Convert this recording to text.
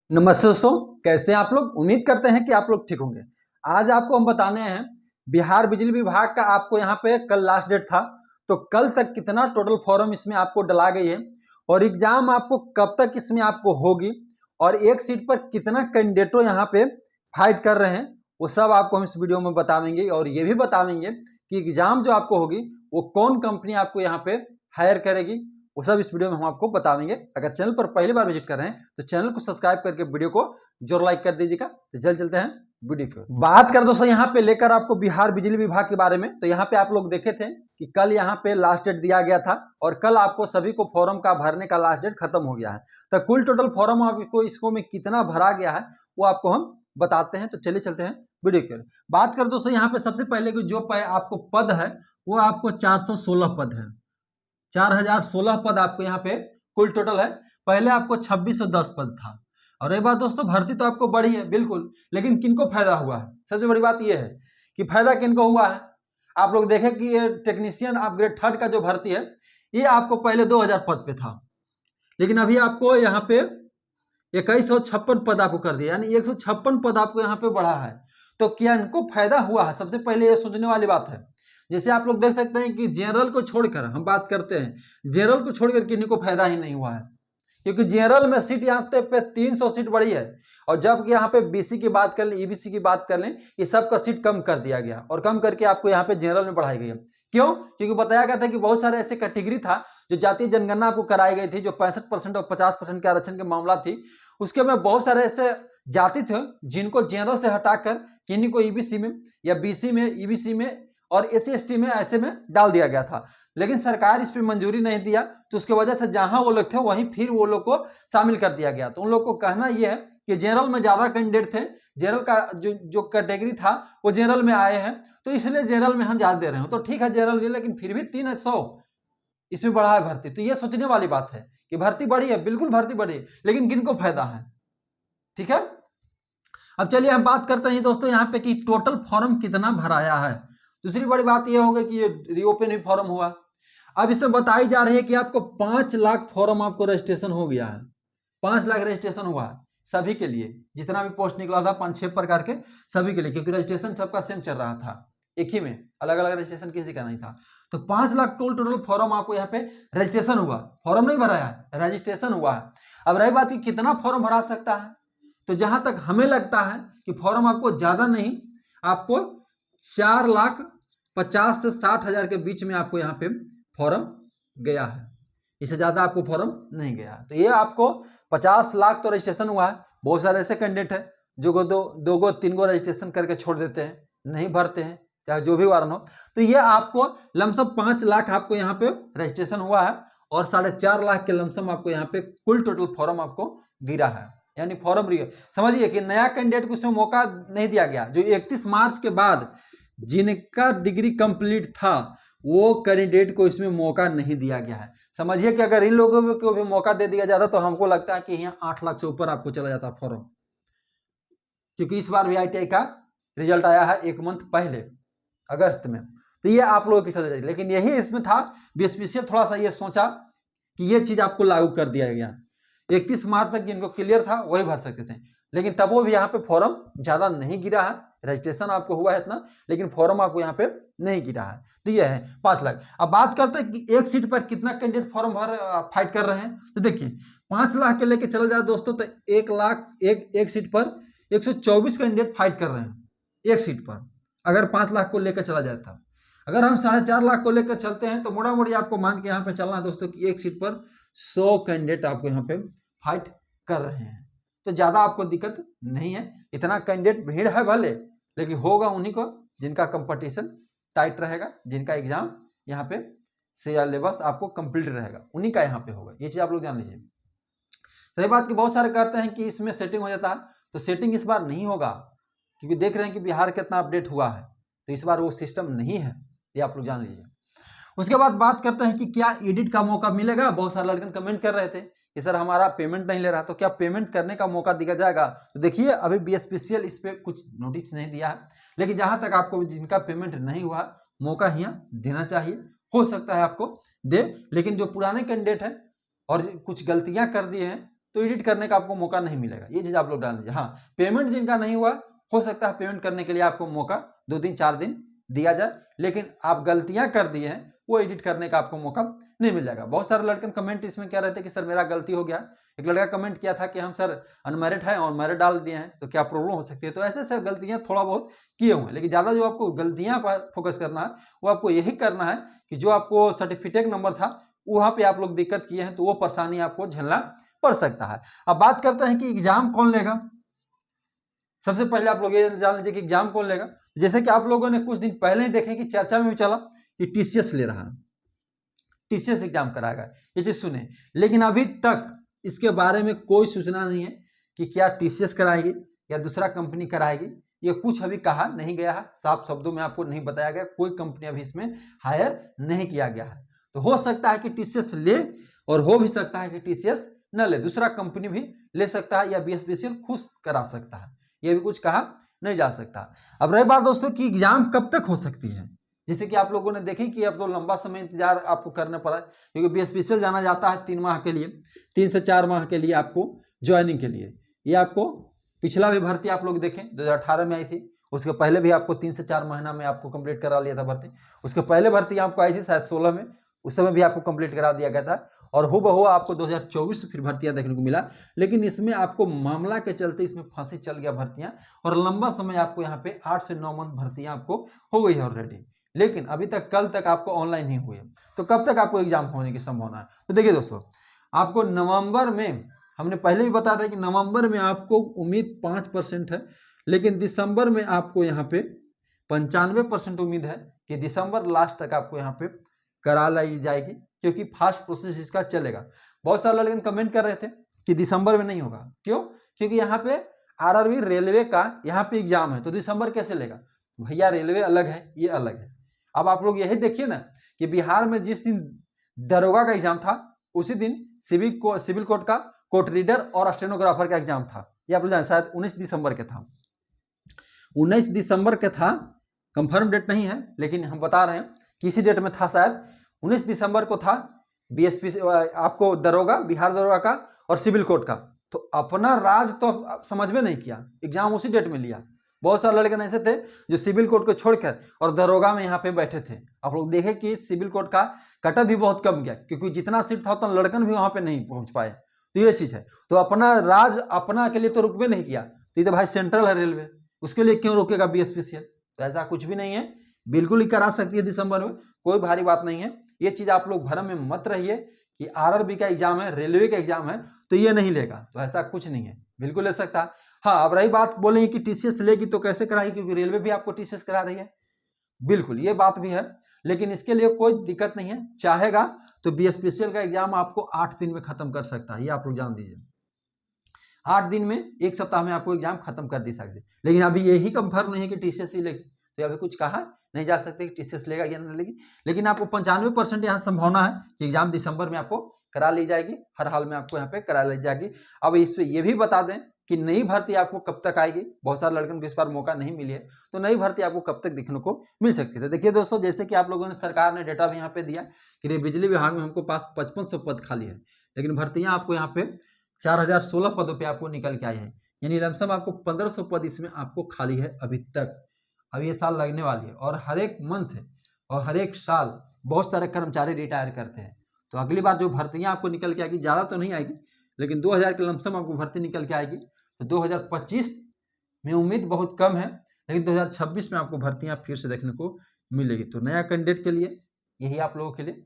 नमस्ते दोस्तों, कैसे हैं आप लोग। उम्मीद करते हैं कि आप लोग ठीक होंगे। आज आपको हम बताने हैं बिहार बिजली विभाग का आपको यहाँ पे कल लास्ट डेट था, तो कल तक कितना टोटल फॉर्म इसमें आपको डला गई है और एग्जाम आपको कब तक इसमें आपको होगी और एक सीट पर कितना कैंडिडेटों यहाँ पे फाइट कर रहे हैं, वो सब आपको हम इस वीडियो में बतावेंगे। और ये भी बतावेंगे कि एग्जाम जो आपको होगी वो कौन कंपनी आपको यहाँ पे हायर करेगी, वो सब इस वीडियो में हम आपको बताएंगे। अगर चैनल पर पहली बार विजिट कर रहे हैं तो चैनल को सब्सक्राइब करके वीडियो को जरूर लाइक कर दीजिएगा। तो चल चलते हैं वीडियो को। बात कर दोस्तों यहाँ पे लेकर आपको बिहार बिजली विभाग के बारे में, तो यहाँ पे आप लोग देखे थे कि कल यहाँ पे लास्ट डेट दिया गया था और कल आपको सभी को फॉर्म का भरने का लास्ट डेट खत्म हो गया है। तो कुल टोटल फॉर्म आपको इसको में कितना भरा गया है वो आपको हम बताते हैं। तो चलिए चलते हैं वीडियो की। बात कर दोस्तों यहाँ पे सबसे पहले जो आपको पद है वो आपको 416 पद है। 4016 पद आपको यहाँ पे कुल टोटल है। पहले आपको 2610 पद था। और एक बात दोस्तों, भर्ती तो आपको बढ़ी है बिल्कुल, लेकिन किनको फायदा हुआ है, सबसे बड़ी बात यह है कि फायदा किनको हुआ है। आप लोग देखें कि ये टेक्नीशियन अपग्रेड 3rd का जो भर्ती है ये आपको पहले 2000 पद पे था, लेकिन अभी आपको यहाँ पे 2156 पद आपको कर दिया, यानी 156 पद आपको यहाँ पे बढ़ा है। तो क्या इनको फायदा हुआ है, सबसे पहले ये सोचने वाली बात है। जैसे आप लोग देख सकते हैं कि जनरल को छोड़कर हम बात करते हैं, जनरल को छोड़कर किसी को फायदा ही नहीं हुआ है, क्योंकि जनरल में सीट यहाँ पे 300 सीट बढ़ी है और जबकि यहाँ पे बीसी की बात कर लें, ईबीसी की बात कर लें, ये सबका सीट कम कर दिया गया और कम करके आपको यहाँ पे जनरल में बढ़ाई गई है। क्यों? क्योंकि बताया गया था कि बहुत सारे ऐसे कैटेगरी था जो जातीय जनगणना आपको कराई गई थी, जो 65% और 50% के आरक्षण के मामला थी, उसके में बहुत सारे ऐसे जाति थे जिनको जनरल से हटाकर किन्हीं को ईबीसी में या बीसी में, ईबीसी में और एससी एसटी में ऐसे में डाल दिया गया था। लेकिन सरकार इस पर मंजूरी नहीं दिया, तो उसके वजह से जहां वो लोग थे वहीं फिर वो लोग को शामिल कर दिया गया। तो उन लोग को कहना यह है कि जनरल में ज्यादा कैंडिडेट थे, जनरल का जो कैटेगरी था वो जनरल में आए हैं, तो इसलिए जनरल में हम ज्यादा दे रहे हैं। तो ठीक है जनरल दिए, लेकिन फिर भी 300 इसमें बढ़ा है भर्ती। तो ये सोचने वाली बात है कि भर्ती बढ़ी है, बिल्कुल भर्ती बढ़ी, लेकिन किनको फायदा है। ठीक है, अब चलिए हम बात करते हैं दोस्तों यहाँ पे कि टोटल फॉर्म कितना भराया है। दूसरी बड़ी बात यह होगी कि ये रीओपन भी फॉर्म हुआ। अब इसमें बताई जा रही है कि आपको 5 लाख फॉर्म आपको रजिस्ट्रेशन हो गया है। 5 लाख रजिस्ट्रेशन हुआ है सभी के लिए, जितना भी पोस्ट निकला था 5-6 प्रकार के सभी के लिए, क्योंकि रजिस्ट्रेशन सबका सेम चल रहा था, एक ही में, अलग अलग रजिस्ट्रेशन किसी का नहीं था। तो 5 लाख टोटल फॉर्म आपको यहाँ पे रजिस्ट्रेशन हुआ, फॉर्म नहीं भराया है, रजिस्ट्रेशन हुआ है। अब रही बात कि कितना फॉर्म भरा सकता है, तो जहां तक हमें लगता है कि फॉर्म आपको ज्यादा नहीं, आपको 4,50,000 से 60,000 के बीच में आपको यहाँ पे फॉर्म गया है, इससे ज्यादा आपको फॉर्म नहीं गया। तो ये आपको 50 लाख तो रजिस्ट्रेशन हुआ है। बहुत सारे ऐसे कैंडिडेट है जो दो गो 3 गो रजिस्ट्रेशन करके छोड़ देते हैं, नहीं भरते हैं, चाहे जो भी वारन हो। तो ये आपको लमसम 5 लाख आपको यहाँ पे रजिस्ट्रेशन हुआ है और 4.5 लाख के लमसम आपको यहाँ पे कुल टोटल फॉर्म आपको गिरा है, यानी फॉर्म समझिए कि नया कैंडिडेट को इसमें मौका नहीं दिया गया। जो 31 मार्च के बाद जिनका डिग्री कंप्लीट था वो कैंडिडेट को इसमें मौका नहीं दिया गया है। समझिए कि अगर इन लोगों को भी मौका दे दिया जाता तो हमको लगता है कि यहाँ 8 लाख से ऊपर आपको चला जाता फॉर्म, क्योंकि इस बार भी ITI का रिजल्ट आया है 1 मंथ पहले, अगस्त में। तो ये आप लोगों की सजा जाएगी, लेकिन यही इसमें था बीएसपीसीएल थोड़ा सा ये सोचा कि ये चीज आपको लागू कर दिया गया। 31 मार्च तक जिनको क्लियर था वही भर सकते थे, लेकिन तब वो भी यहाँ पे फॉर्म ज्यादा नहीं गिरा है। रजिस्ट्रेशन आपको हुआ है इतना, लेकिन फॉर्म आपको यहाँ पे नहीं गिरा है। तो ये है 5 लाख। अब बात करते हैं कि एक सीट पर कितना कैंडिडेट फॉर्म फाइट कर रहे हैं। तो देखिए 5 लाख के लेके चला जाए दोस्तों, तो 1 लाख एक सीट पर 124 कैंडिडेट फाइट कर रहे हैं एक सीट पर, अगर 5 लाख को लेकर चला जाए था। अगर हम 4.5 लाख को लेकर चलते हैं तो मोटा मोटी आपको मान के यहाँ पे चलना है दोस्तों कि एक सीट पर 100 कैंडिडेट आपको यहाँ पे फाइट कर रहे हैं। तो ज्यादा आपको दिक्कत नहीं है, इतना कैंडिडेट भीड़ है भले, लेकिन होगा उन्हीं को जिनका कंपटीशन टाइट रहेगा, जिनका एग्जाम यहाँ पे सिलेबस आपको कंप्लीट रहेगा, उन्हीं का यहाँ पे होगा। ये चीज आप लोग जान लीजिए। सही बात कि बहुत सारे कहते हैं कि इसमें सेटिंग हो जाता है, तो सेटिंग इस बार नहीं होगा, क्योंकि देख रहे हैं कि बिहार कितना अपडेट हुआ है, तो इस बार वो सिस्टम नहीं है, ये आप लोग जान लीजिए। उसके बाद बात करते हैं कि क्या एडिट का मौका मिलेगा। बहुत सारे लड़के कमेंट कर रहे थे कि सर हमारा पेमेंट नहीं ले रहा, तो क्या पेमेंट करने का मौका दिया जाएगा। तो देखिए अभी बीएसपीसीएल इस पर कुछ नोटिस नहीं दिया है, लेकिन जहां तक आपको जिनका पेमेंट नहीं हुआ मौका यहाँ देना चाहिए, हो सकता है आपको दे। लेकिन जो पुराने कैंडिडेट हैं और कुछ गलतियां कर दिए हैं तो एडिट करने का आपको मौका नहीं मिलेगा। ये चीज आप लोग डाल दीजिए। हाँ, पेमेंट जिनका नहीं हुआ हो सकता है पेमेंट करने के लिए आपको मौका 2 दिन 4 दिन दिया जाए, लेकिन आप गलतियां कर दिए हैं वो एडिट करने का आपको मौका नहीं मिल जाएगा। बहुत सारे लड़के कमेंट इसमें क्या रहते हैं कि सर मेरा गलती हो गया। एक लड़का कमेंट किया था कि हम सर अनमैरिड है और मैरिड डाल दिए हैं तो क्या प्रॉब्लम हो सकती है। तो ऐसे ऐसे गलतियां थोड़ा बहुत किए हुए हैं, लेकिन ज्यादा जो आपको गलतियां पर फोकस करना है वो आपको यही करना है कि जो आपको सर्टिफिकेट नंबर था वहां पे आप लोग दिक्कत किए हैं तो वो परेशानी आपको झेलना पड़ सकता है। अब बात करते हैं कि एग्जाम कौन लेगा। सबसे पहले आप लोग ये जान लीजिए कि एग्जाम कौन लेगा। जैसे कि आप लोगों ने कुछ दिन पहले ही देखे कि चर्चा में भी चला कि टीसीएस ले रहा है, टीसीएस एग्जाम कराएगा, ये चीज सुने, लेकिन अभी तक इसके बारे में कोई सूचना नहीं है कि क्या टीसीएस कराएगी या दूसरा कंपनी कराएगी। ये कुछ अभी कहा नहीं गया है, साफ शब्दों में आपको नहीं बताया गया, कोई कंपनी अभी इसमें हायर नहीं किया गया है। तो हो सकता है कि टीसीएस ले और हो भी सकता है कि टीसीएस न ले, दूसरा कंपनी भी ले सकता है या बीएसपीसीएल खुद करा सकता है, ये भी कुछ कहा नहीं जा सकता। अब रही बात दोस्तों कि एग्जाम कब तक हो सकती है, जैसे कि आप लोगों ने देखी कि अब तो लंबा समय इंतजार आपको करना पड़ा, क्योंकि बीएसपीसीएल जाना जाता है 3 माह के लिए, 3 से 4 माह के लिए आपको ज्वाइनिंग के लिए। ये आपको पिछला भी भर्ती आप लोग देखें 2018 में आई थी, उसके पहले भी आपको 3 से 4 महीना में आपको कंप्लीट करा लिया था भर्ती। उसके पहले भर्ती आपको आई थी शायद 16 में, उस समय भी आपको कंप्लीट करा दिया गया था, और हूबहू आपको 2024 में फिर भर्तियां देखने को मिला। लेकिन इसमें आपको मामला के चलते इसमें फांसी चल गया भर्तियां, और लंबा समय आपको यहाँ पे 8 से 9 मंथ भर्तियां आपको हो गई है ऑलरेडी, लेकिन अभी तक कल तक आपको ऑनलाइन ही हुए। तो कब तक आपको एग्जाम होने की संभावना है? तो देखिए दोस्तों, आपको नवंबर में, हमने पहले भी बताया था कि नवंबर में आपको उम्मीद 5% है, लेकिन दिसंबर में आपको यहाँ पे 95% उम्मीद है कि दिसंबर लास्ट तक आपको यहाँ पे करा लाई जाएगी, क्योंकि फास्ट प्रोसेस इसका चलेगा। बहुत सारे लोग कमेंट कर रहे थे कि दिसंबर में नहीं होगा, क्यों? क्योंकि यहाँ पे आरआरबी रेलवे का यहाँ पे एग्जाम है, तो दिसंबर कैसे लेगा भैया? रेलवे अलग है, ये अलग है। अब आप लोग यही देखिए ना कि बिहार में जिस दिन दरोगा का एग्जाम था उसी दिन सिविल कोर्ट का कोर्ट रीडर और स्टेनोग्राफर का एग्जाम था। ये आप लोग जान, शायद 19 दिसंबर के था, 19 दिसंबर के था, कंफर्म डेट नहीं है, लेकिन हम बता रहे हैं कि इसी डेट में था, शायद 19 दिसंबर को था बीएसपी आपको दरोगा, बिहार दरोगा का और सिविल कोर्ट का। तो अपना राज तो समझ में नहीं किया, एग्जाम उसी डेट में लिया। बहुत सारे लड़के ऐसे थे जो सिविल कोर्ट को छोड़कर और दरोगा में यहाँ पे बैठे थे। आप लोग देखे कि सिविल कोर्ट का कटअप भी बहुत कम गया, क्योंकि जितना सीट था उतना लड़कन भी वहां पे नहीं पहुंच पाए। तो ये चीज है, तो अपना राज अपना के लिए तो रुकवे नहीं किया, तो ये तो भाई सेंट्रल है रेलवे, उसके लिए क्यों रोकेगा बीएसपीसीएल? तो ऐसा कुछ भी नहीं है, बिल्कुल ही करा सकती है दिसंबर में, कोई भारी बात नहीं है। ये चीज आप लोग भ्रम में मत रहिए कि आरआरबी का एग्जाम है, रेलवे का एग्जाम है तो ये नहीं लेगा, तो ऐसा कुछ नहीं है, बिल्कुल ले सकता है। हाँ, अब रही बात बोलेंगे कि टीसीएस लेगी तो कैसे कराएगी, क्योंकि रेलवे भी आपको टीसीएस करा रही है, बिल्कुल ये बात भी है, लेकिन इसके लिए कोई दिक्कत नहीं है। चाहेगा तो बीएसपीसीएल का एग्जाम आपको 8 दिन में खत्म कर सकता है, ये आप लोग जान दीजिए। 8 दिन में, 1 सप्ताह में आपको एग्जाम खत्म कर दी सकते, लेकिन अभी यही कंफर्म नहीं है कि टीसीएस ही लेगी, तो अभी कुछ कहा नहीं जा सकते कि टीसीएस लेगा या नहीं लेगी। लेकिन आपको 95% यहाँ संभावना है कि एग्जाम दिसंबर में आपको करा ली जाएगी, हर हाल में आपको यहाँ पे करा ली जाएगी। अब इस पे ये भी बता दें कि नई भर्ती आपको कब तक आएगी। बहुत सारे लड़कों को इस बार मौका नहीं मिली है, तो नई भर्ती आपको कब तक देखने को मिल सकती है। देखिए दोस्तों, जैसे कि आप लोगों ने, सरकार ने डेटा भी यहाँ पे दिया कि बिजली विभाग में हमको पास 5500 पद खाली है, लेकिन भर्तियां आपको यहाँ पे 4016 पदों पे आपको निकल के आई है, यानी लमसम आपको 1500 पद इसमें आपको खाली है अभी तक। अब ये साल लगने वाली है, और हर एक मंथ और हर एक साल बहुत सारे कर्मचारी रिटायर करते हैं, तो अगली बार जो भर्तियां आपको निकल के आएगी, ज़्यादा तो नहीं आएगी, लेकिन 2000 के लमसम आपको भर्ती निकल के आएगी। तो 2025 में उम्मीद बहुत कम है, लेकिन 2026 में आपको भर्तियां फिर से देखने को मिलेगी। तो नया कैंडिडेट के लिए यही आप लोगों के लिए